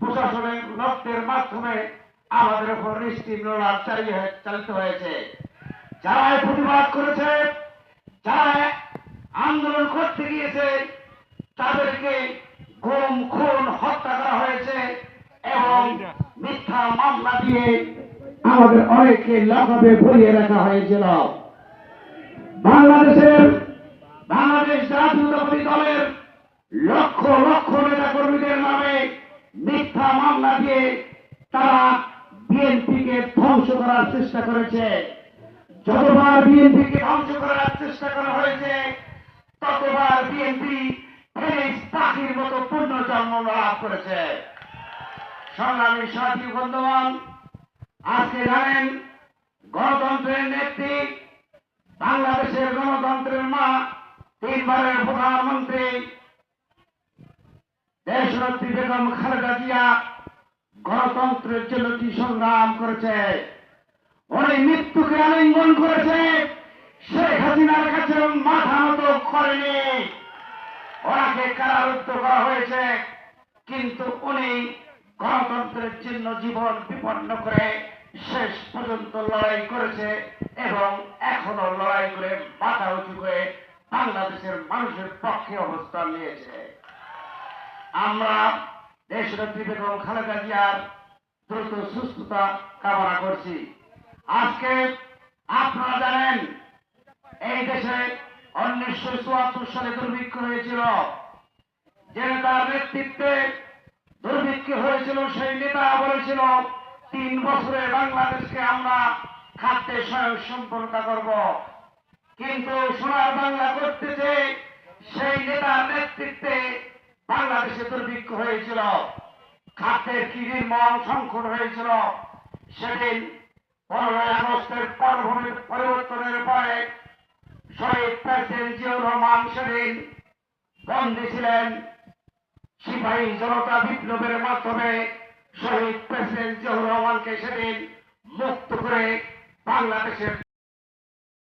প্রশাসনের রক্তের মাধ্যমে আমাদের উপর নিশ্চিহ্নতা চালিত হয়েছে। যারা প্রতিবাদ করেছে, যারা আন্দোলন করতে গিয়েছে, তাদেরকে গুম খুন হত্যা করা হয়েছে এবং মিথ্যা মামলা দিয়ে আমাদের অনেককে লকআপে ভরিয়ে রাখা হয়েছিল। বাংলাদেশ জাতীয়তাবাদী দলের লক্ষ লক্ষ নেতা কর্মীদের নামে মিথ্যা মামলা দিয়ে তারা বিএনপিকে ধ্বংস করার চেষ্টা করেছে। যতবার বিএনপিকে ধ্বংস করার চেষ্টা করা হয়েছে, ততবার বিএনপি ফেনিক্স পাখির মতো পুনর্জন্ম লাভ করেছে। সংগ্রামী সাথী বন্ধুগণ, আজকে জানেন গণতন্ত্রের নেত্রী, বাংলাদেশের গণতন্ত্রের মা, 3 বারের প্রধানমন্ত্রী দেশনেত্রী বেগম খালেদা জিয়া গণতন্ত্রের জন্য কি সংগ্রাম করেছে। উনি মৃত্যুকে আলিঙ্গন করেছে, শেখ হাসিনার কাছে মাথা নত করেনি। ওনাকে কারারুদ্ধ করা হয়েছে, কিন্তু উনি গণতন্ত্রের জন্য জীবন বিপন্ন করে শেষ পর্যন্ত লড়াই করেছে এবং এখনো লড়াই করে মাথা উঁচু করে বাংলাদেশের মানুষের পক্ষে অবস্থান নিয়েছে। আমরা দেশনেত্রী বেগম খালেদা জিয়ার দ্রুত সুস্থতা কামনা করছি। আজকে আপনারা জানেন এই দেশে 1974 সালে দুর্ভিক্ষ হয়েছিল। যে নেতার নেতৃত্বে দুর্ভিক্ষ হয়েছিল, সেই নেতা বলেছিল 3 বছরে বাংলাদেশকে আমরা খাদ্যে স্বয়ংসম্পূর্ণতা করব। কিন্তু সোনার বাংলা করতেছে সেই নেতার নেতৃত্বে বাংলাদেশে দুর্ভিক্ষ হয়েছিল, খাদ্যের কি নির্মম সংকট হয়েছিল। সেদিন 15 আগস্টের পরিবর্তনের পরে শহীদ প্রেসিডেন্ট জিয়াউর রহমান সেদিন বন্দী ছিলেন। সিপাহী জনতা বিপ্লবের মাধ্যমে শহীদ প্রেসিডেন্ট জিয়াউর রহমানকে সেদিন মুক্ত করে বাংলাদেশের